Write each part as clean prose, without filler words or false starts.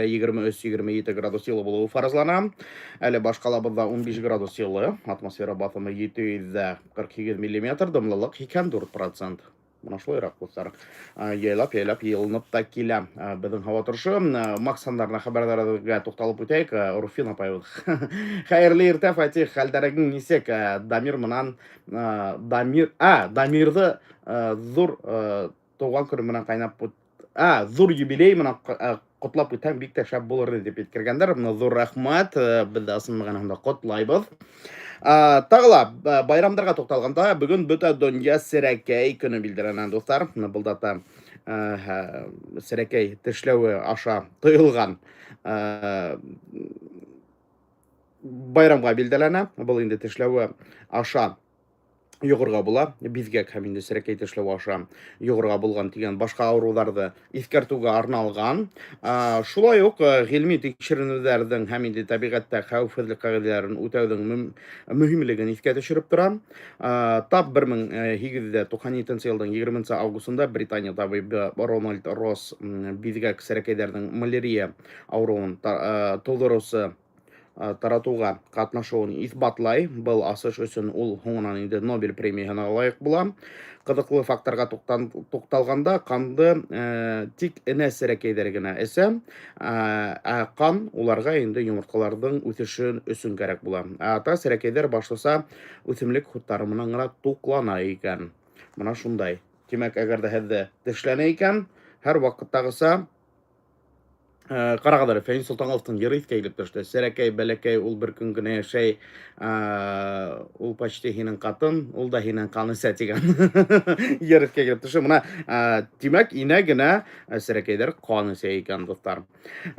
20-27 градус жылы болуы фаразлана. Әлі башқалабызда 15 градус жылы, атмосфера басымы 742 миллиметр, дымлылық 2% Мына шулайрак достар. Яйлап йылынып та килә. Безнең һава торышы максаннарына хәбәрдарга тукталып үтәйек. Руфин апайбыз. Хәерле иртә, Фатих. Хәлдәрегең нисек? Дамир менән Дамирды зур туган көне менән кайнап зур юбилей менән котлап үтәм бик тә шәп булыр дип әйткәндәр. Зур рәхмәт. Без дә ысынлыгында котлайбыз. Тағыла, байрамдарға тоқталғанда, бүгін бүті дөнья сірәкәй күні білдірінен достар. Бұлдата сірәкәй тішлеуі аша тойылған байрамға білдірінен. Бұл енді тішлеуі аша юғырға була, бізге кәмінде сірәкәй тішлеуі аша юғырға болған деген башқа ауруларды ескертуге арналған. Шулай ук ғилми текшерінулердің кәмінде табиғатта қауіпсіздік қағидаларын өтеудің мөһимлеген искә төшереп тора. Тап 1897 елның 20 августында Британия табибы Рональд Росс бізге сірәкәйләрдің малярия ауруын толдырусы таратуға катнашуын исбатлай. Бұл асыш өсін ул хоңынан инде Нобель премиясына лайық була. Кызыклы факторга тукталганда канды тик энә сірәкәйләр генә эсә, кан уларга инде йомырткаларның үсешен өсөн кирәк була. Та сірәкәйләр башласа үсемлек хуттары менән гына туклана икән. Менә шундай. Димәк, әгәр дә һездә тешләнә икән, һәр вакыттагыса Қарағадар, Фәйін Сұлтанғаловтың ері ескейліп тұршты. Сәрәкәй, бәләкәй, ол бір күн күні шәй, ол пәште хинен қатын, ол да хинен қаны сәтеген. Ері ескейліп тұршы. Мұна, демәк, инәгіне сәрәкәйдер қаны сәйкен достар.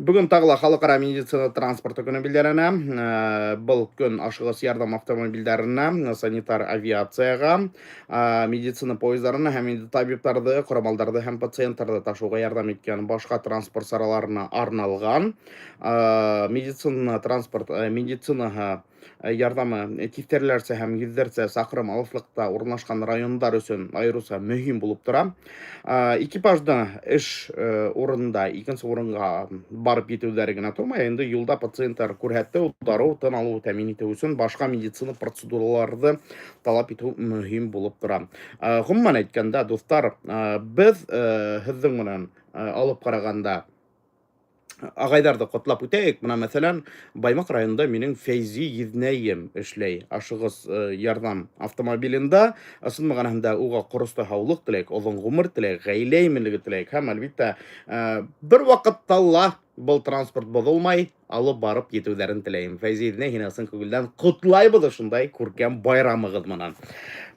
Бүгін тағыла халықара медицина транспорты күні білдеріне, бұл күн ашығыс ярдам автомобильдеріне, санитар авиацияға, медицина поездарына, һәм табиптарды, құрамалдарды, һәм пациенттарды ташуға ярдам еткен башқа транспорт сараларына арналған. Медицина транспорт, медицинаға ярдамы тифтерлерсе һәм йөздерсе сақрым алыслықта орнашқан райондар өсін айыруса мөһим болып тұра. Экипажда эш орында, икенче орынға барып етеулері генә тормай, енді юлда пациенттар күрһәтте удару, тын алу тәмин итү өчен башка медицина процедураларды талап итү мөһим болып тұра. Гомумән әйткәндә, достар, без һезнең менән алып караганда ағайдарды котлап үтәйек. Мына мәсәлән, Баймак районында минең Фәйзи Езнәем эшләй. Ашыгыс ярдам автомобилендә, ысынмаган һәмдә уга корысты һаулык теләк, озын гомер теләк, гаилә иминлеге теләк. Һәм әлбиттә, бер вакытта был транспорт бозылмай, алып барып етеүләрен теләйм. Фәйзи Езнәем һинең күңелдән котлайбыз шундай күркәм байрамыгыз менән.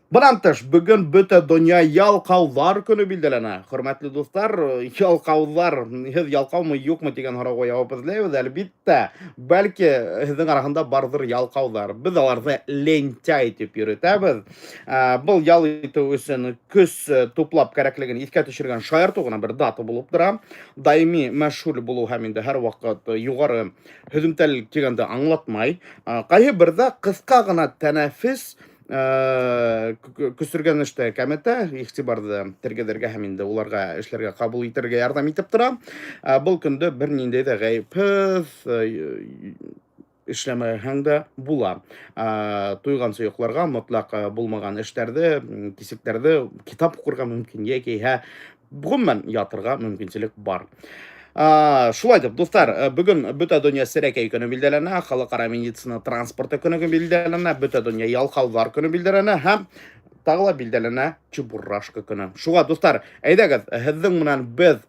Бұдан тыш, бүгін бүті дөнья ялқаулар күні білділені. Құрметлі достар, ялқаулар, һез ялқаумы, юкмы деген һорауға жауап эзләйбез. Әлбиттә, бәлки һезнең арасында бардыр ялқаулар. Без аларны лентяй дип йөртәбез. Бұл ял итү өчен көз туплап кирәклеген искә төшергән шаярту гына бер дата булып тора. Даими мәшһүр булу һәм инде һәр вакыт югары һөзүмтәлек дигәндә аңлатмай. Кайһы бердә кыска гына тәнәфес күсергән эштә кәметә, игътибарды тергәдергә һәм инде уларга эшләргә кабул итәргә ярдәм итеп тора. Бұл көндә бернинди дә гаепһез эшләмәгән дә була. Туйган сөйөкләргә мотлак булмаган эшләрдә, кисекләрдә китап укырга мөмкин яки гомумән ятырга мөмкинчелек бар. Шулай дип, достар, бүгін бүті дөнья сірәкәй көне билдәләнә, халыкара медицина транспорты көне билдәләнә, бүті дөнья ялкаулар көне билдәләнә һәм тагыла билдәләнә Чебурашка көне. Шуңа, достар, әйдәгез, һезнең менән без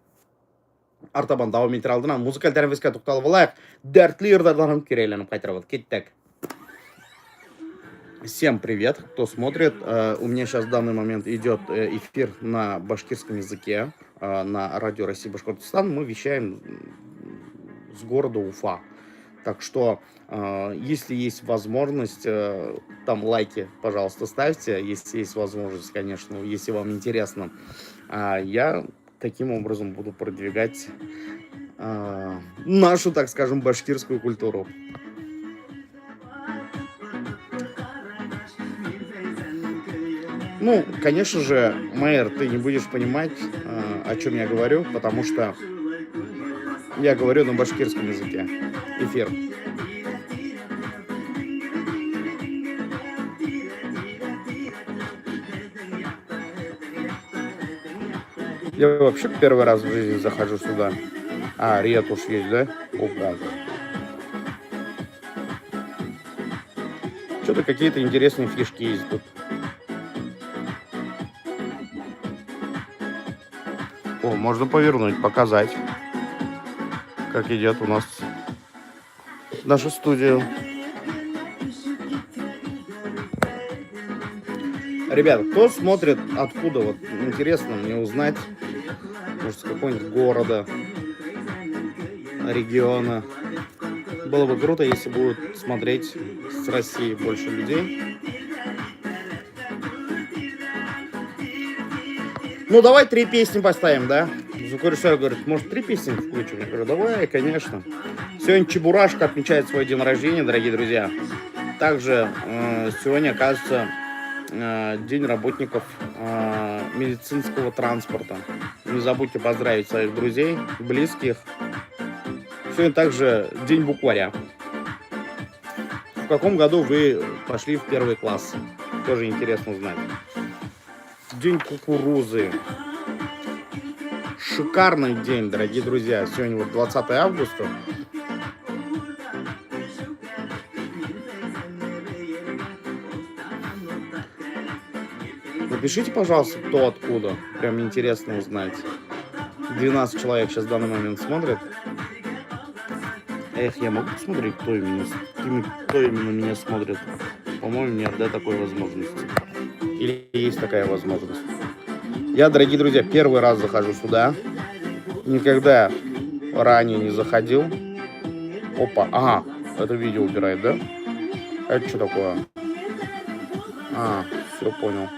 артабан дәвам итер алдыннан музыкаль тәнәфескә тукталып алайык. Дәртле йырдардан кирәйләнеп кайтырбыз. Киттек. Всем привет, кто смотрит. У меня сейчас в данный момент идет эфир на башкирском языке, на радио России Башкортостан. Мы вещаем с города Уфа. Так что, если есть возможность, там лайки, пожалуйста, ставьте. Если есть возможность, конечно, если вам интересно. Я таким образом буду продвигать нашу, так скажем, башкирскую культуру. Ну, конечно же, Майер, ты не будешь понимать, о чем я говорю, потому что Я говорю на башкирском языке. Эфир. Я вообще первый раз в жизни захожу сюда. А, ретушь есть, да? Ого. Что-то какие-то интересные фишки есть тут. О, можно повернуть, показать, как идет у нас наша студия. Ребят, кто смотрит откуда, вот интересно мне узнать, может, с какого-нибудь города, региона. Было бы круто, если будут смотреть с России больше людей. Ну, давай 3 песни поставим, да? Звукорежиссер говорит, может, 3 песни включим? Я говорю, давай, конечно. Сегодня Чебурашка отмечает свой день рождения, дорогие друзья. Также сегодня, оказывается, день работников медицинского транспорта. Не забудьте поздравить своих друзей, близких. Сегодня также день букваря. В каком году вы пошли в 1 класс? Тоже интересно узнать. День кукурузы. Шикарный день, дорогие друзья. Сегодня вот 20 августа. Напишите, пожалуйста, кто откуда. Прям интересно узнать. 12 человек сейчас в данный момент смотрят. Эх, я могу посмотреть, кто именно меня смотрит? По-моему, нет, да, такой возможности. Или есть такая возможность. Я, дорогие друзья, первый раз захожу сюда. Никогда ранее не заходил. Опа, ага, это видео убирает, да? Это что такое? А, все понял.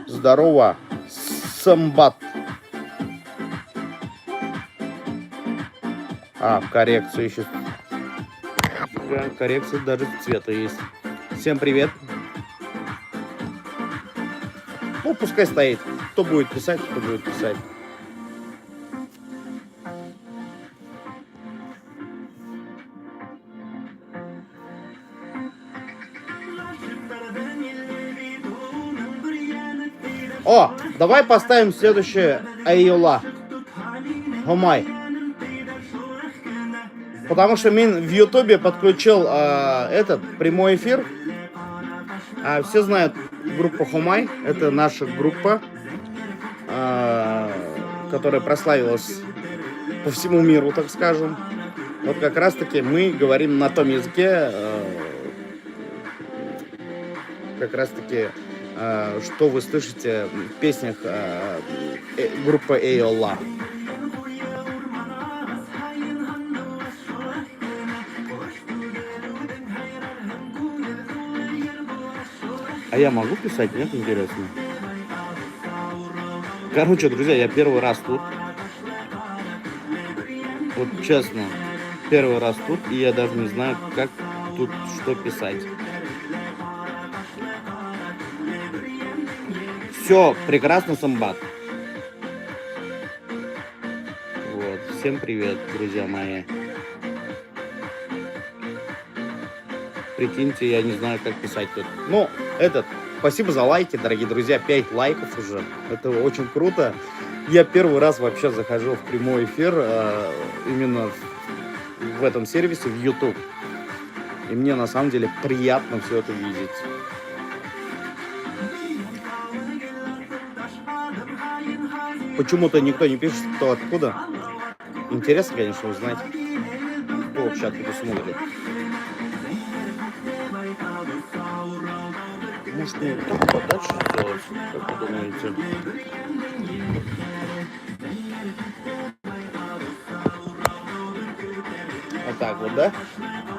Здорово, Самбат. А, коррекция еще. Да, коррекция даже цвета есть. Всем привет. Ну, пускай стоит. Кто будет писать, кто будет писать. О, давай поставим следующее Айола. Гомай. Потому что Мин в Ютубе подключил этот прямой эфир. Все знают группу Хомай. Это наша группа, которая прославилась по всему миру, так скажем. Вот как раз таки мы говорим на том языке, как раз таки, что вы слышите в песнях группы Эйола. А я могу писать? Нет, интересно. Короче, друзья, я первый раз тут. Вот честно, первый раз тут, и я даже не знаю, как тут что писать. Все, прекрасно, Самбат. Вот, всем привет, друзья мои. Прикиньте, я не знаю, как писать тут. Ну, спасибо за лайки, дорогие друзья. 5 лайков уже. Это очень круто. Я первый раз вообще захожу в прямой эфир именно в этом сервисе, в YouTube. И мне на самом деле приятно все это видеть. Почему-то никто не пишет, кто откуда. Интересно, конечно, узнать, кто вообще откуда смотрит. Может, мне так подальше сделать, как вы думаете? Вот так вот, да?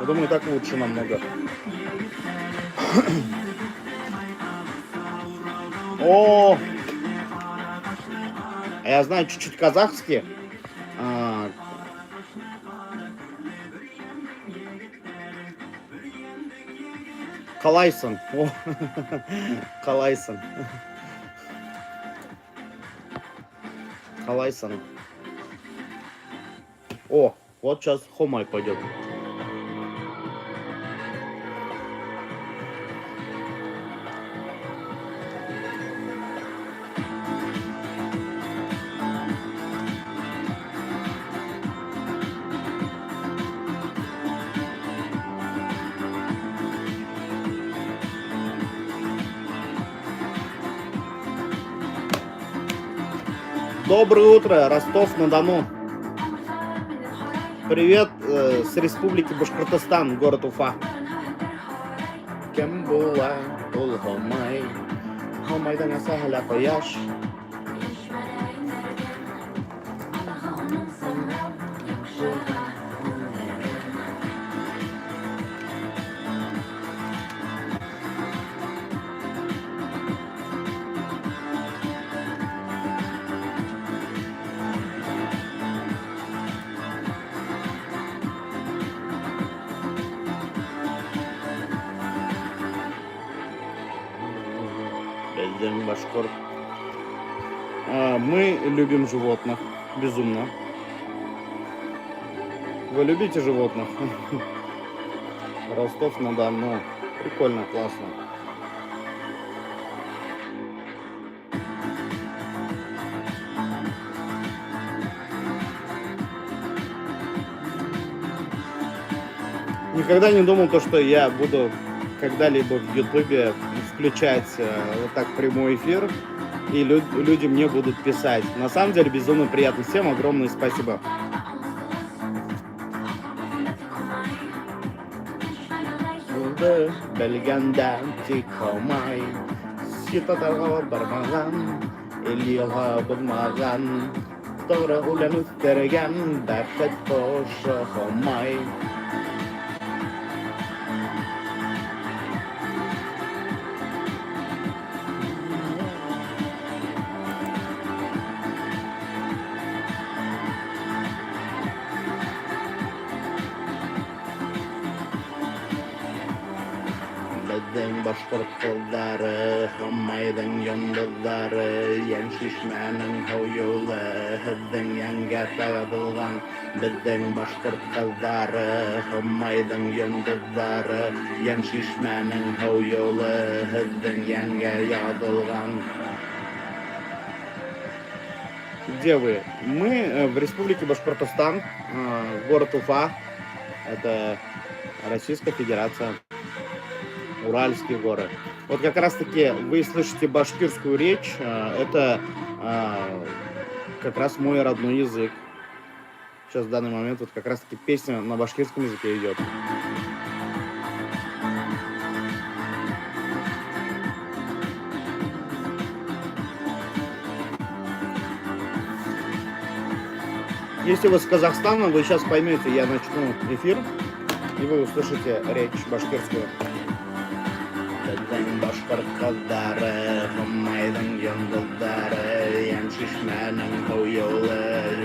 Я думаю, так лучше намного. О! Я знаю чуть-чуть казахский. Калайсон. О, Калайсон. Калайсон. О, Вот сейчас Хомай пойдет. Доброе утро, Ростов-на-Дону. Привет с республики Башкортостан, город Уфа. Кем была Хомай? Хомайдан сахаля кояш. Башкорт. Мы любим животных. Безумно. Вы любите животных? Ростов-на-Дону. Прикольно, классно. Никогда не думал, что я буду когда-либо в Ютубе включать вот так прямой эфир, и люди мне будут писать. На самом деле безумно приятно. Всем огромное спасибо. Bizden Bashkort kıldары, Hımmaydın yıldızları, Yen şişmenin hoyulu, Hıddın yenge tağıdılgan. Bizden Bashkort kıldары, Hımmaydın yıldızları, Yen şişmenin hoyulu, Hıddın yenge yağdılgan. Где вы? Мы в республике Башкортостан, город Уфа. Это Российская Федерация. Уральские горы. Вот как раз таки вы слышите башкирскую речь, это как раз мой родной язык. Сейчас в данный момент вот как раз таки песня на башкирском языке идет. Если вы с Казахстана, вы сейчас поймете, я начну эфир, и вы услышите речь башкирскую. Bizden Bashkort kıldары, Hımmaydın yıldızları, Yen şişmenin hoyulu,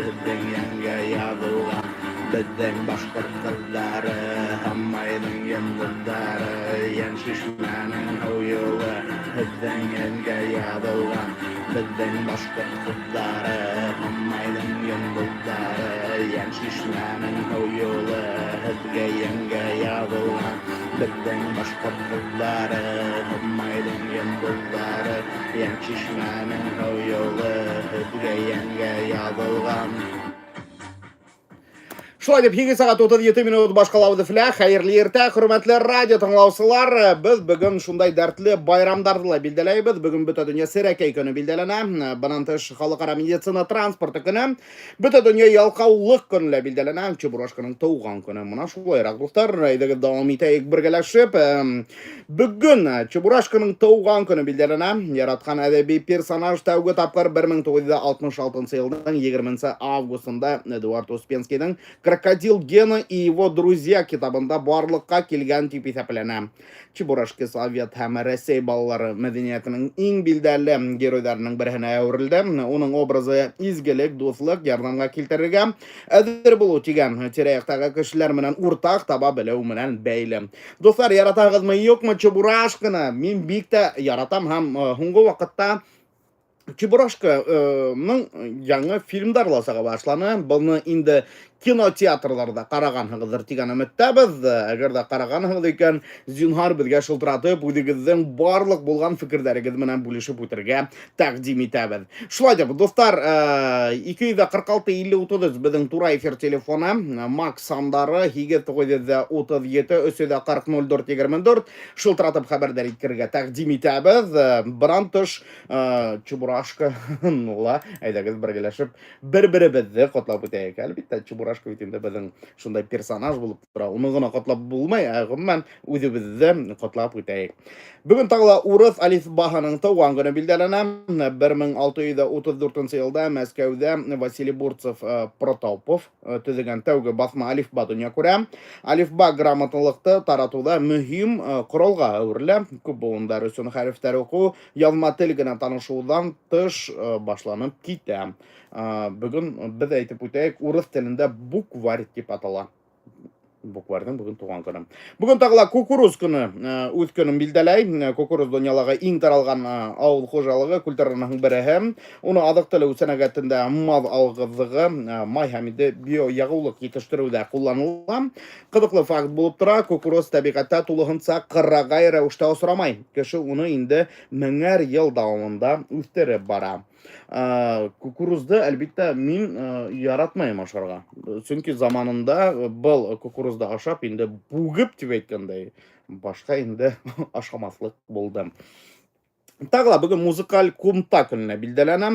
Hıddın yenge yağdılgan. Bizden Bashkort kıldары, Hımmaydın yıldızları, Yen şişmenin hoyulu, Hıddın yenge yağdılgan. Bizden Bashkort kıldары, Hımmaydın yıldızları, Yen şişmenin hoyulu, Hıddın yenge yağdılgan. Bizden Bashkort kıldары, Hımmaydın yıldızları, Yen şişmenin hoyulu, Hıddın yenge yağdılgan. Шулай деп 2 сағат 37 минут башкалауды фля, хайырлы ерте, хөрмәтле радио тыңлаучылар, без бүген шундай дәртле байрамдарды ла билдәләйбез. Бүген бөтә дөнья сәрәкәй көне билдәләнә. Бунан тыш халыкара медицина транспорты көне, бөтә дөнья ялкаулык көне билдәләнә. Чебурашканың туган көне. Моны шулайрак дуслар, әйдәгез дәвам итәйек бергәләшеп. Бүген Чебурашканың туган көне билдәләнә. Яраткан әдәби персонаж тәүге тапкыр 1966 елның 20 августында Эдуард Успенскийның «Крокодил Гена и его друзья» китабында барлыкка килгән дип исәпләнә. Чебурашка Совет һәм Россия балалары мәдәниятының иң билдәле геройларының беренә әверелде. Оның образы изгелек, дуслык, ярдәмгә килтерергә әзер булу тигән. Тирә-яктагы кешеләр менән уртак таба белү менән бәйле. Дуслар, яратагызмы, юкмы Чебурашканы? Мин бик тә яратам һәм һуңгы вакытта Чебурашканың яңа фильмдар ласага башланы. Буны инде кинотеатрларда караганһыгыздыр дигән өметтәбез. Әгәр дә караганһыгыз икән, зинһар безгә шылтыратып, үзегезнең барлык булган фикерләрегез менән бүлешеп үтәргә тәкъдим итәбез. Шулай дип, достар, 246-50-30 безнең тура эфир телефоны, Макс сандары 837-340-04-24 шылтыратып хәбәрдар иткергә тәкъдим итәбез. Биран тыш Чебурашка, нула, әйдәгез бергәләшеп бер-беребезне котлап үтәйек. Әлбәттә, Чебурашка бит инде безнең шундай персонаж булып тора. Уны гына котлап булмай, гомумән үзебезне котлап үтәйек. Бүген тагы урыс алифбаһының туган көне билдәләнә. 1634 елда Мәскәүдә Василий Бурцев Протопов төзегән тәүге басма алифба дөнья күрә. Алифба грамоталыкты таратуда мөһим коралга әверелә. Күп буындар өчен хәрефтәр уку, язма тел генә танышудан тыш башланып китә. Бүген без әйтеп үтәйек, урыс телендә букварь дип атала. Букварьның бүген туган көне. Бүген тагыла кукуруз көне үз көнен билдәләй. Кукуруз дөньядагы иң таралган авыл хуҗалыгы культураның бере. Уны азык төлөү сәнәгатендә мал алгызыгы, май һәм биоягулык җитештерүдә кулланыла. Кызыклы факт булып тора, кукуруз табигатьтә тулыгынча кырагай рәвештә осрамай. Кеше уны инде меңәр ел дәвамында үстереп бара. Кукурузды әлбәттә мин яратмайм ашарга. Чөнки заманында был кукурузды ашап инде бугып дип әйткәндәй, башка инде ашамаслык булды. Тагыла бүген музыкаль кумта көненә билдәләнә.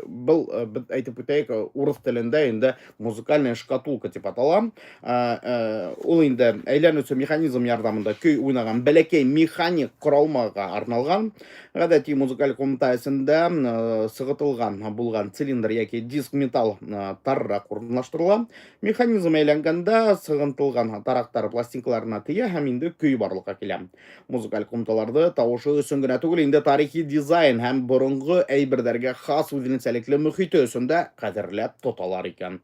Был әйтеп үтәйек, урыс телендә инде музыкальная шкатулка дип атала. Ул инде әйләнүче механизм ярдәмендә көй уйнаган бәләкәй механик коралмага арналган. Гадәти музыкаль кумта исендә сыгытылган булган цилиндр яки диск металл таррак урнаштырыла. Механизм әйләнгәндә сыгытылган тарактар пластинкаларына тия һәм инде көй барлыкка килә. Музыкаль кумталарды тавышы өчен генә түгел, инде тарихи дизайн һәм борынгы әйберләргә хас үзенчәлекле мөхите өчендә кадерләп тоталар икән.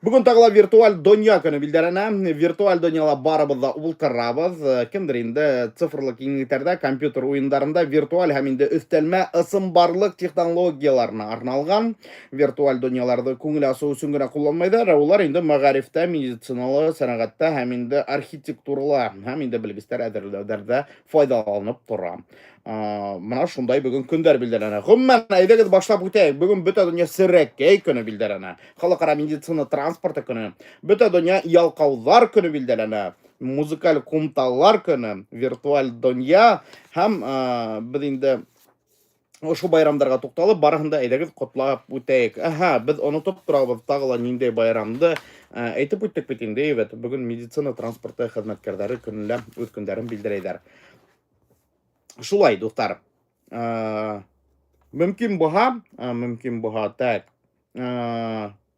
Бүген тагыла виртуаль дөнья көне билдәләнә. Виртуаль дөньяда барыбыз да ултырабыз. Кемдер инде цифрлы киңлекләрдә, компьютер уеннарында виртуаль һәм инде өстәлмә ысынбарлык технологияларына арналган виртуаль дөньяларда күңел ачу өчен генә кулланмыйлар, улар инде мәгарифтә, медициналы, сәнәгатьтә һәм инде архитектурала һәм инде белгечләр әзерләүдә файдаланып тора. Менә шундай бүген көндәр билдәләнә. Гомумән, әйдәгез башлап үтәйек. Бүген бөтә дөнья сәрәкәй көне билдәләнә. Халыкара медицина транспорты көне. Бөтә дөнья ялкаулар көне билдәләнә. Музыкаль кумталар көне, виртуаль дөнья һәм без инде ошо байрамдарга тукталып, барыһын да әйдәгез котлап үтәйек. Без онытып торабыз тагыла ниндәй байрамды. Әйтеп үттек бит инде, бүген медицина транспорты хезмәткәрләре көнләп үз көндәрен билдерәйләр. Шулай, достар. Мөмкин буһа так.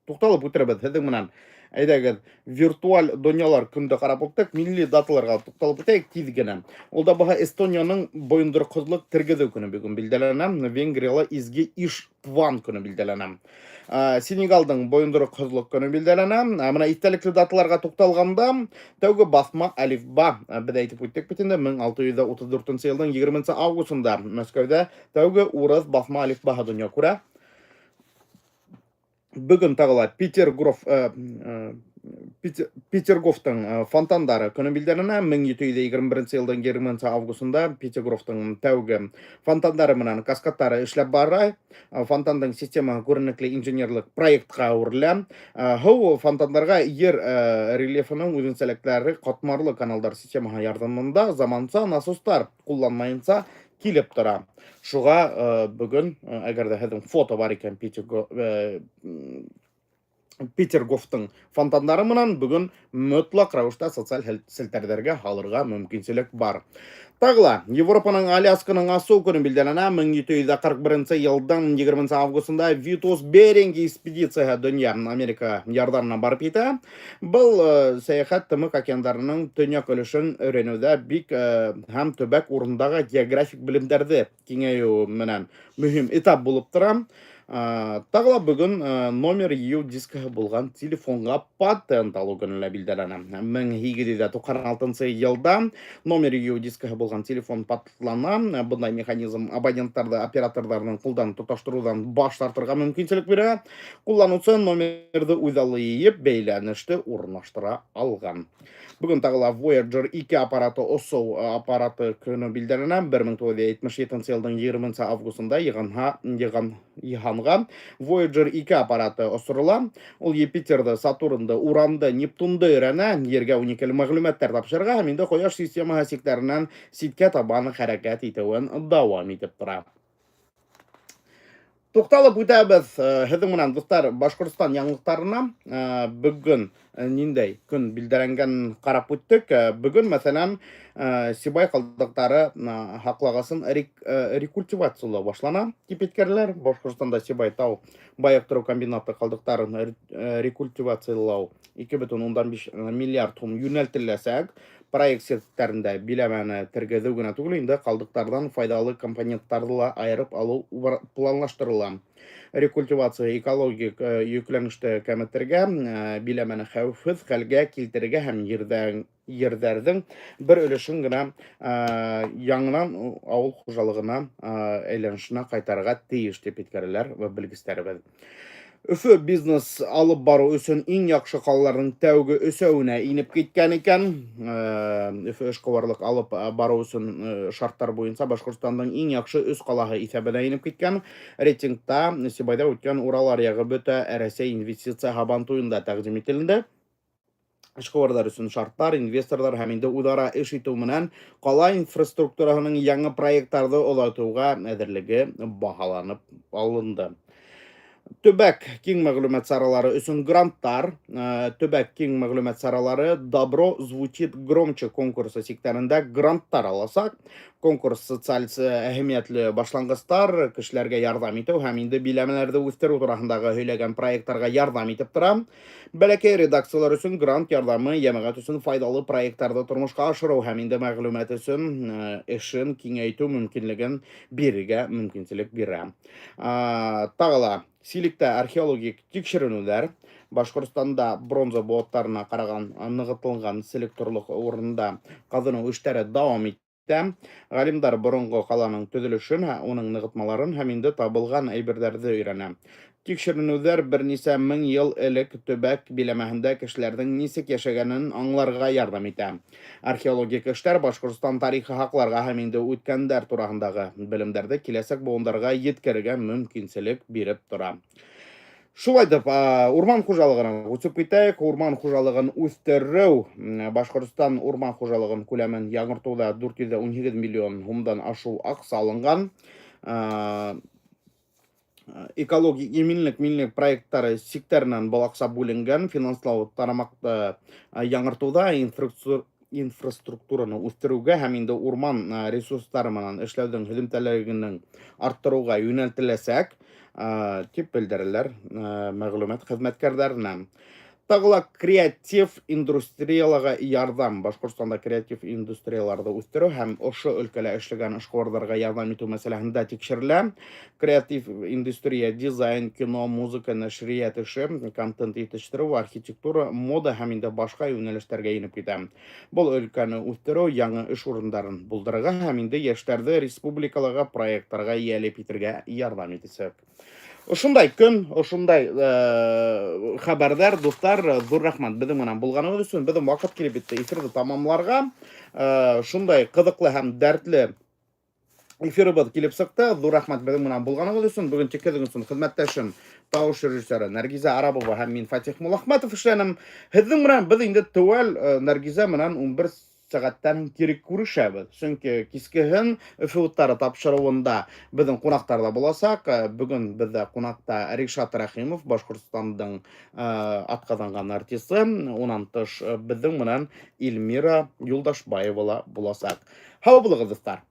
Тукталып үтербез һезнең менән. Әйдәгез, виртуаль дөньялар көндә карап үттек, милли даталарга тукталып үтәйек тиз генә. Ул да буһа Эстониянең боендыркызлык тергезү көне бүген билдәләнә. Венгрияла изге иш план көне билдәләнә. Сенегалдың боендыркызлык көне билдәләнә. Менә истәлекле даталарга тукталганда, тәүге басма алифба, без әйтеп үттек бит инде 1634 елның 20 августында Мәскәүдә тәүге урыс басма алифба дөнья күрә. Бүген тагыла Петергофтың фонтандары көне билдәләнә. 1721 елның 20 августында Петергофтың тәүге фонтандары менән каскадтары эшләп бара. Фонтандың система күренекле инженерлык проектка әверелә. Һау фонтандарга ер рельефының үзенчәлекләре катмарлы каналдар системаһы ярдәмендә заманча насостар кулланмаенча килеп тора. Шуга бүген, әгәр дә һезнең фото бар икән Петергофтың фонтандары менән бүген мотлак рәвештә социаль селтәрләргә халырга мөмкинчелек бар. Тагыла, Европаның Алясканың асу көне билдәләнә. 1741 елдан 20 августында Витус Беринг экспедицияһы дөнья Америка ярдарына барып җитә. Был сәяхәт Тымык океандарының төньяк өлешен өйрәнүдә бик һәм төбәк урындагы географик белемнәрне киңәю менән мөһим этап булып тора. Тагыла бүген номер ию дискаһы булган телефонга патент алу көненә билдәләнә. 1896 елда номер ию дискаһы булган телефон патентлана. Bunday механизм абонентларны операторларның кулдан тоташтырудан баш тартырга мөмкинчелек бирә. Кулланучы номерды үз иеп бәйләнеште урнаштыра алган. Бүген тагыла Voyager 2 аппараты осу аппараты көне билдәләнә. 1977 елның 20 августында Иганга Voyager 2 аппараты осырыла. Ул Юпитерды, Сатурнды, Уранды, Нептунды өйрәнә, ергә уникаль мәгълүматлар тапшырырга һәм инде Кояш системаһы сиктереннән ситкә табан хәрәкәт итүен дәвам итеп тора. Тукталып үтәбез һеҙҙең менән дуҫтар Башҡортостан яңылыҡтарына. Бөгөн ниндәй көн билдәләнгән ҡарап үттек. Бөгөн мәсәлән Сибай ҡалдыҡтары һаҡлағасын рекультивациялау башлана тип әйткәннәр. Башҡортостанда Сибай тау байыҡтырыу комбинаты ҡалдыҡтарын рекультивациялау 2,5 миллиард һум йүнәлтеләсәк. Проект сеттерінде биләмәне тергеҙеү генә түгел, инде ҡалдыҡтарҙан файдалы компоненттарҙы ла айырып алыу планлаштырыла. Рекультивация экологик йөкләнеште кәметергә, биләмәне хәүефһеҙ хәлгә килтерергә һәм ерҙәрҙең бер өлөшөн генә яңынан ауыл хужалығына әйләнешенә ҡайтарырға тейеш дип әйткәннәр белгестәребеҙ. Өфө бизнес алып бару өсөн иң яҡшы ҡалаларҙың тәүге өсәүенә инеп киткән икән. Өфө эшҡыуарлыҡ алып бару өсөн шарттар буйынса Башҡортостандың иң яҡшы 3 ҡалаһы иҫәбенә инеп киткән. Рейтингта Сибайҙа үткән Урал аръяғы бөтә Рәсәй инвестиция һабантуйында тәҡдим ителде. Эшҡыуарҙар өсөн шарттар, инвесторлар һәм инде үҙара эш итеү менән ҡала инфраструктураһының яңы проекттарҙы оҙайтыуға әҙерлеге баһаланып алынды. Төбәк киң мәғлүмәт саралары өсөн гранттар. Төбәк киң мәғлүмәт саралары Добро звучит громче конкурсы сиктерендә гранттар аласак. Конкурс социаль әһәмиәтле башланғыстар, кешеләргә ярҙам итеү һәм инде биләмәләрҙе үҫтереү тураһындағы һөйләгән проекттарға ярҙам итеп тора. Бәләкәй редакциялар өсөн грант ярҙамы йәмәғәт өсөн файдалы проекттарҙы тормошҡа ашырыу һәм инде мәғлүмәт өсөн эшен киңәйтеү мөмкинлеген бирергә мөмкинселек бирә. Тагыла Силиктә археологик тикшеренеүҙәр. Башҡортостанда бронза быуаттарына ҡараған нығытылған селекторлыҡ урынында ҡаҙыныу эштәре дауам итә. Ғалимдар боронғо ҡаланың төҙөлөшөн, уның нығытмаларын һәм инде табылған әйберҙәрҙе өйрәнә. Тикшеренеүҙәр бер нисә мең йыл элек төбәк биләмәһендә кешеләрҙең нисек йәшәгәнен аңларға ярҙам итә. Археологик эштәр Башҡортостан тарихы һаҡларға һәм инде үткәндәр тураһындағы белемдәрҙе киләсәк быуындарға еткерергә мөмкинселек биреп тора. Шулай дип, урман хужалығына үтеп китәйек. Урман хужалығын үҫтереү, Башҡортостан урман хужалығын күләмен яңыртыуҙа 418 миллион һумдан ашыу аҡса алынған. Экологик иминлек проекттары сиктеренән был аҡса бүленгән. Финанслау тарамаҡты яңыртыуҙа инфраструктураны үҫтереүгә һәм инде урман ресурстары менән эшләүҙең һөҙөмтәлегенең арттырыуға йүнәлтеләсәк тип белдерәләр мәғлүмәт хеҙмәткәрҙәренән. Тагыла креатив индустрияларға ярҙам. Башҡортостанда креатив индустрияларҙы үҫтереү һәм ошо өлкәлә эшләгән эшҡыуарҙарға ярҙам итеү мәсьәләһендә тикшерелә. Креатив индустрия, дизайн, кино, музыка, нәшриәт эше, контент етештереү, архитектура, мода һәм инде башҡа йүнәлештәргә инеп китә. Был өлкәне үҫтереү яңы эш урындарын булдырырға һәм инде йәштәрҙе республикалағы проекттарға йәлеп итергә ярҙам итәсәк. Ошондай көн, ошондай хәбәрҙәр, дуҫтар, ҙур рәхмәт беҙҙең менән булғанығыҙ өсөн. Беҙҙең ваҡыт килеп етте эфирҙе тамамларға. Шундай ҡыҙыҡлы һәм дәртле эфирыбыҙ килеп сыҡты. Ҙур рәхмәт беҙҙең менән булғанығыҙ өсөн. Бөгөн тик һеҙҙең өсөн хеҙмәттәшем, тауыш режиссеры Нәргизә Арабова һәм мин Фатих Муллахматов эшләнем. Һеҙҙең менән беҙ инде теүәл Нәргизә менән 11 сәғәттән кире күрешәбеҙ. Сөнки кискеһен Өфө уттары тапшырыуында беҙҙең ҡунаҡтарҙа буласаҡ. Бөгөн беҙҙә ҡунаҡта Ришат Рәхимов, Башҡортостандың атҡаҙанған артисы. Унан тыш беҙҙең менән Илмира Юлдашбаева ла буласаҡ. Һау булығыҙ, дуҫтар.